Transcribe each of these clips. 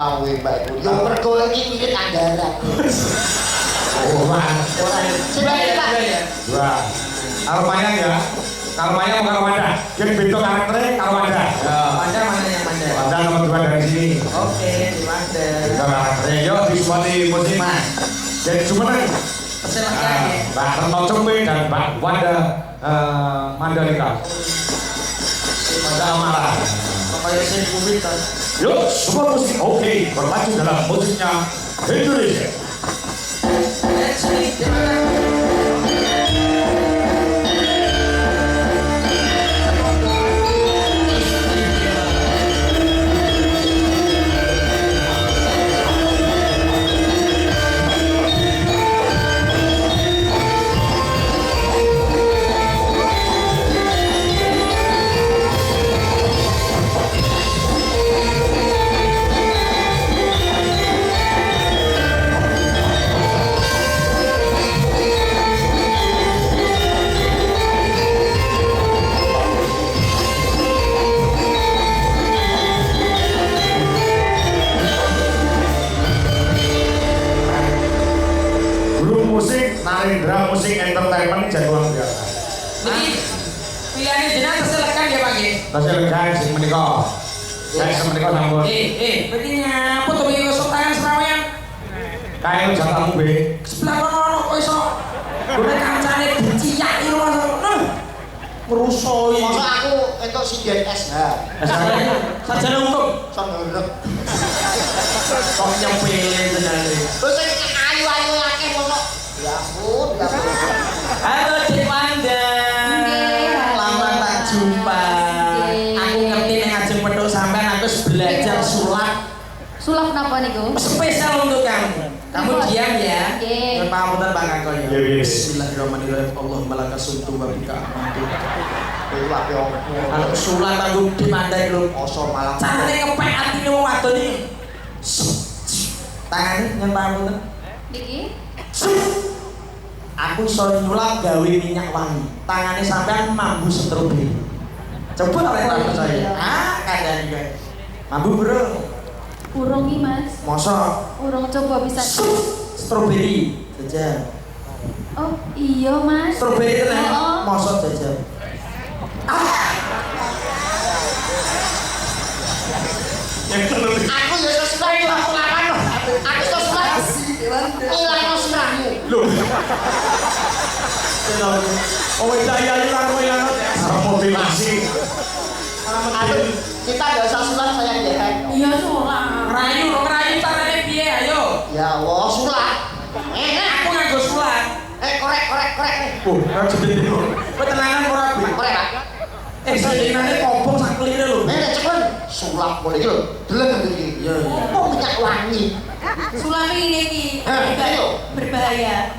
Awe Mbak Ibu. Yo mergo iki wirid anggaran. Oh, Mas. Sebenarnya Pak. Dua. Kalau banyak ya. Kalau banyak mau kalau Wanda. Jadi bentuk karakternya kalau Wanda. Wanda mana yang Wanda? Wanda nomor 2 dari sini. Oke, di Wanda. Bentuk karakternya. Yo, diskoni musik Mas. Jadi cuma Persilakan ya. Mbak Retno Cempe dan Mbak Wanda Mandalika. Wanda Amara. Pokoknya saya publik kan. Yuk, semua musik oke, bermaju dalam musiknya Indonesia. Narendra Musik Entertainment jagoan biasa. Jadi pilihannya jenengan tersilakan ya Pak nggih. Tersilakan sing menika. Saya menika sampun. Berarti nyapa to iki kosong tangan serawean. Kae jatamu be. Sebelah kono kok iso. Gune kancane diciyak iki ngono. Merusoi. Masa aku entuk sinden SH. Sajane untuk Sonurep. kok nyempile tenan. Terus sing ayu-ayu akeh mosok. Ya ampun, ya ampun. Halo Cik Wanda. Lama tak jumpa. Aku ngerti nek ajeng petuk sampean aku belajar sulap. Sulap napa niku? Spesial untuk kamu. Kamu diam ya. Nggih. Pangapunten Pak Kakak ya. Yes. Bismillahirrahmanirrahim. Allahumma laka sumtu wa bika amantu. Iku ape opo. Kalau sulap aku dimandai lho. Oso malah Carane ngepek atine wong wadon iki. Tangane nyen pangapunten. Niki? Aku iso nyulap gawe minyak wangi. Tangane sampean mambu stroberi. Coba oleh tak percaya. Kandhani kowe. Mambu bro. Urung iki, Mas. Mosok Urung coba bisa. stroberi jajan. Oh, iya, Mas. Stroberi tenan. Oh. Mosok jajan. aku ya sesuai aku lawan. Aku sesuai. Ilang sirahmu. Loh, Oh, daya ilang kowe ilang. motivasi. Aduh, kita enggak usah sulap saya ngehet. Iya, sulap. Ngerayu carane piye ayo? Ya Allah, sulap. Aku nganggo sulat. Korek. Kan jepit itu. Kowe tenanan ora, Bu? Korek, Pak. Sayenane kobong sak kelire lho. Cepet. Sulap boleh iki lho. Deleng iki. Iya, iya. Kok minyak wangi? Sulap ini iki. Ayo. Berbahaya.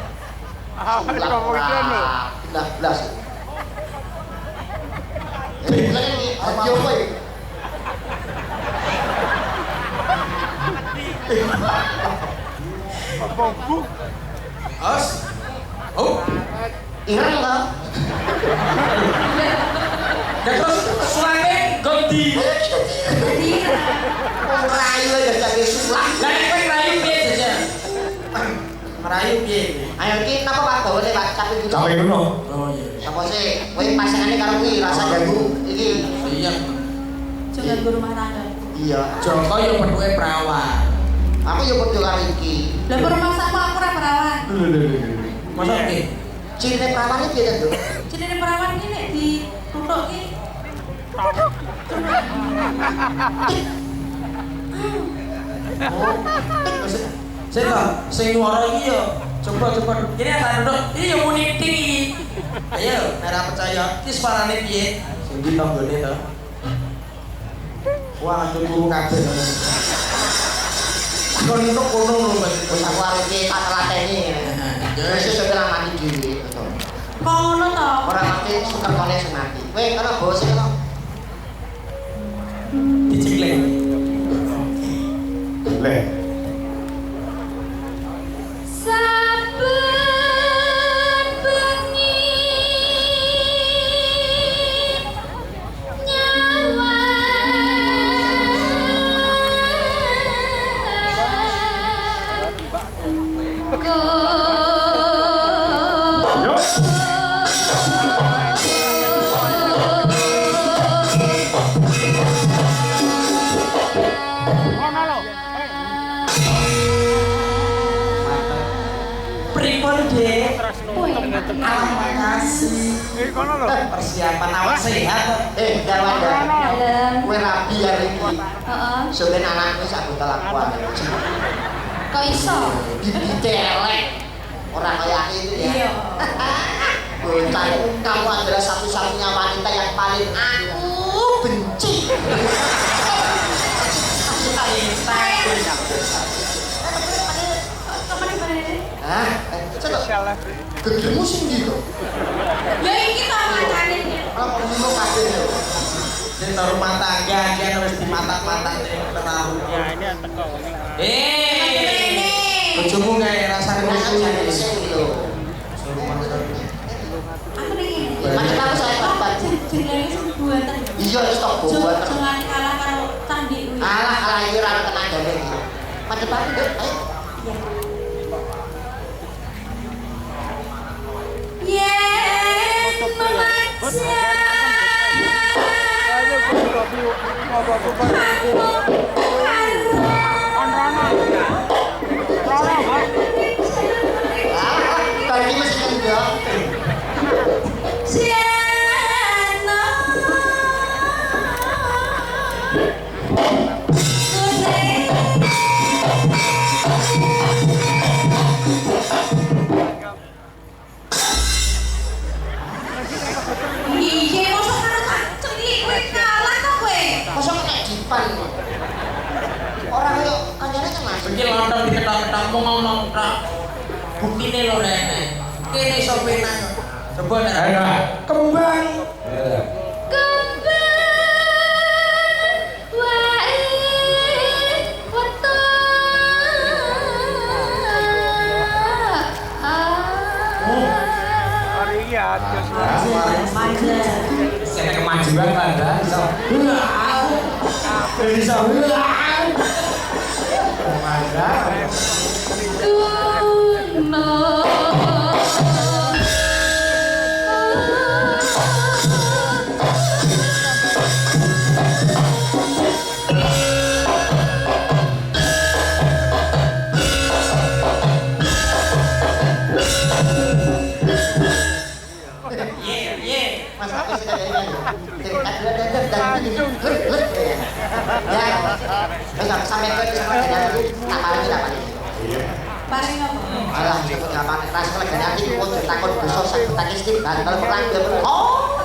Nah, belas. Lagi ayo kowe. Os. Oh, Ireng ta? ya terus sulate gondi. Rayu aja jadi sulap. Lah nek kowe ngerayu piye jajan? Ngerayu piye? Ayo iki napa Pak gawane Pak capek gitu. Sampai dulu. Oh iya. Apa sih? Kowe pasangane karo kuwi rasa jagung iki. Iya. Jangan ke rumah tangga. Iya. Joko yo petuke perawan. Aku yo padha karo iki. Lah kok rumah sama aku ora perawan. Masa ki? Ciri perawan iki ya, Nduk. Jenenge perawan iki nek dituthuk iki. Sing to, sing nyuara iki yo. Coba. Ini ada duduk. Ini yo muni tinggi. Ayo, nek ora percaya, iki suarane piye? Sing di tanggane to. Wah, aku turu kabeh. Kon entuk kono lho, Mas. Wis aku arep iki tak lateni. Wis iso mati dhewe. Kok ngono to? Ora mati sukertone sing mati. Kowe kana bawa sing kana. Diciklek. Leh. Saben bengi nyawa Pripun, Dek? Kue. Makasih. Persiapan awak sehat. Gawanda. Dalam. Kue rabi hari ini. Heeh. Sebenarnya anakku sabut lakuan. Kok iso? Ditelek. Orang kayak itu ya. Iya. Bocah, kamu adalah satu-satunya wanita yang paling aku benci. Hah? Coba. Gegemu sing gitu. Ya iki ta makane. Kalau kamu kabeh ya. Sing rumah tangga kan harus dimatak-matak terlalu. Ya ini teko ini. Bojomu kayak rasane Jangan sing lho. Aku ning ngene. Macam kamu saya dapat. Jenenge sing buatan. Iya wis tok buat. Jangan kalah karo candi kuwi. Alah iki ra tenagane iki. Macam apa Dek? Ayo. Yen Bagi mesti enggak. Iya, masa karo cacing iki kowe kalah kok kowe. Masa kena dipan. Orang itu kancane kan Mas. Iki lontong diketok-ketok ngomong tok. Buktine lho rene. Kene iso penak. Coba nek Ayo, kembang. Kena kemajuan Banda. Iso. Iso. Banda. Mas aku sudah dari ya. Enggak sampai ke sama dengan apa lagi apa nih? Paling apa? Alah, cepet gampang ras lagi nanti kok takut besok sakit tak istri bantal perang dia. Oh,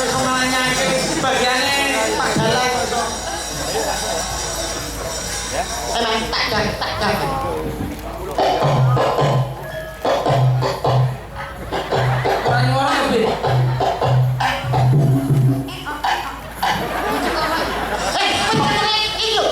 semuanya iki bagiane padalan kok. emang tak dan. Orang-orang lebih. Itu.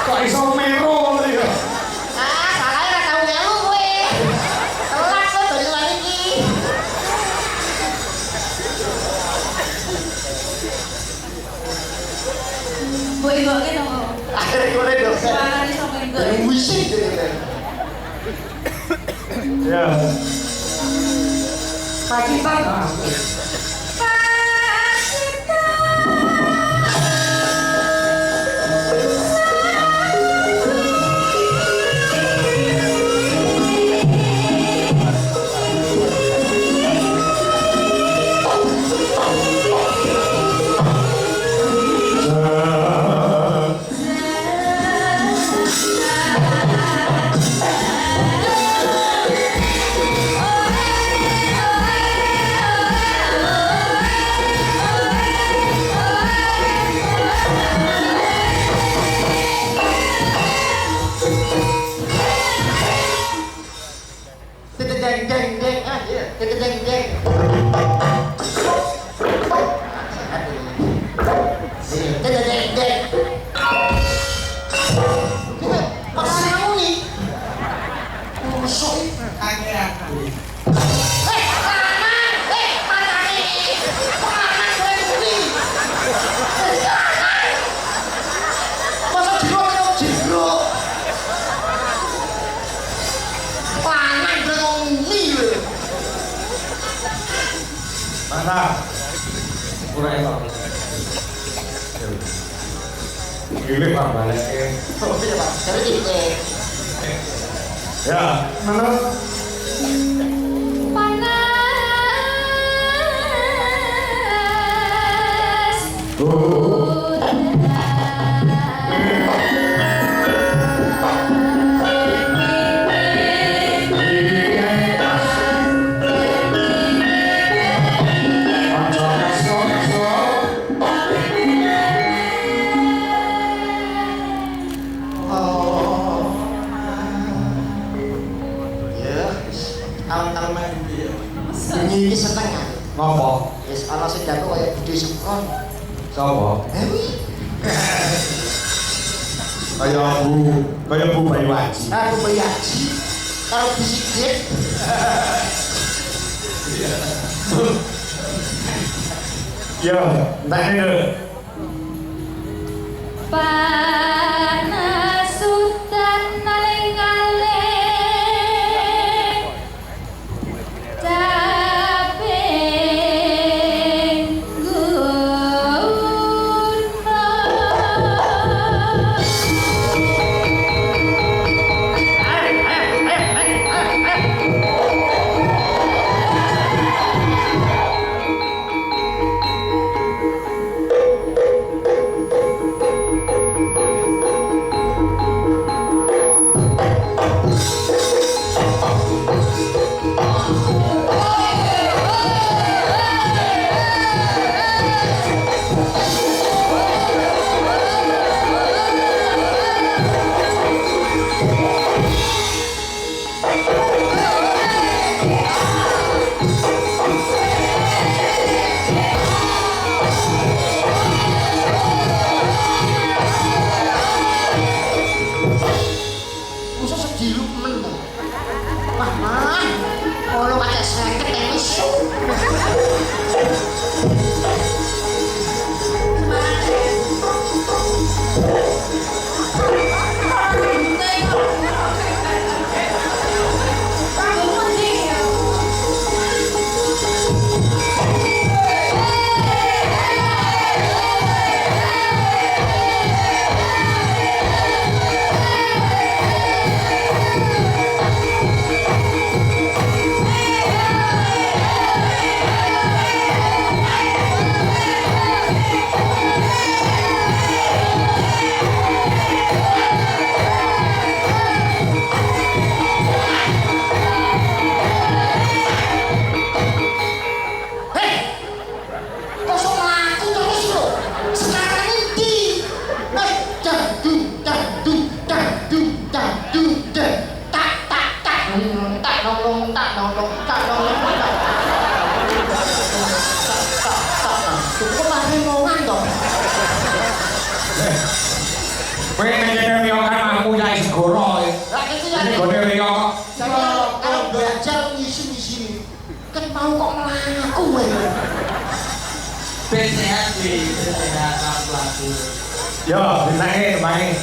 Kok iso mero lho ya? Salah ora tau melu kowe. Telat kok dolan iki. puisi deh. Ya. Pacitan. Mana? Kurang enak. Ini Pak balik. Oh iya Pak, jadi gitu. Ya, mana? Panas. Ini setengah. Ngopo? Yes, ana sing jatuh kaya Budi Sukron. Sopo? Ewi. Kaya Bu Bayu Haji. Aku bayaji. Karo bisiklet. Ya, entar ini. Panas udan aling-aling caping gunung. Musuh sedilu men. Wah, mah. Ono kaca sengket wis. Kowe ngene riyo kan aku ya segoro. Ini gone riyo. Kalau belajar ngisi-ngisi kan mau kok melaku kowe. Ben sehat sih, sehat aku. Yo, ditake main.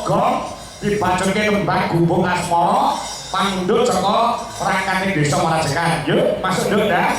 gong dibacutke kembang gubung asmara pangundhut saka perangkane desa Marajekan. Yuk, masuk nduk dah.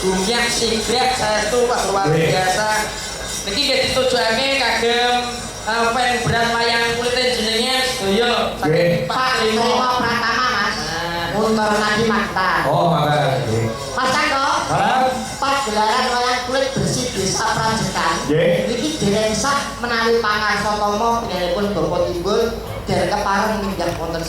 Gumyak sigrek saya tuh Pak luar biasa. Niki nggih ditujokake kagem pen berat layang kulite jenenge sedaya saking Pak Limo Pratama Mas. Muntur Nadi Makta. Oh, makasih. Mas Cangko. Pas gelaran wayang kulit bersih desa Prajekan. Niki dereng sak menawi pangarsatama pun Bapak Timbul dereng kepareng minggah wonten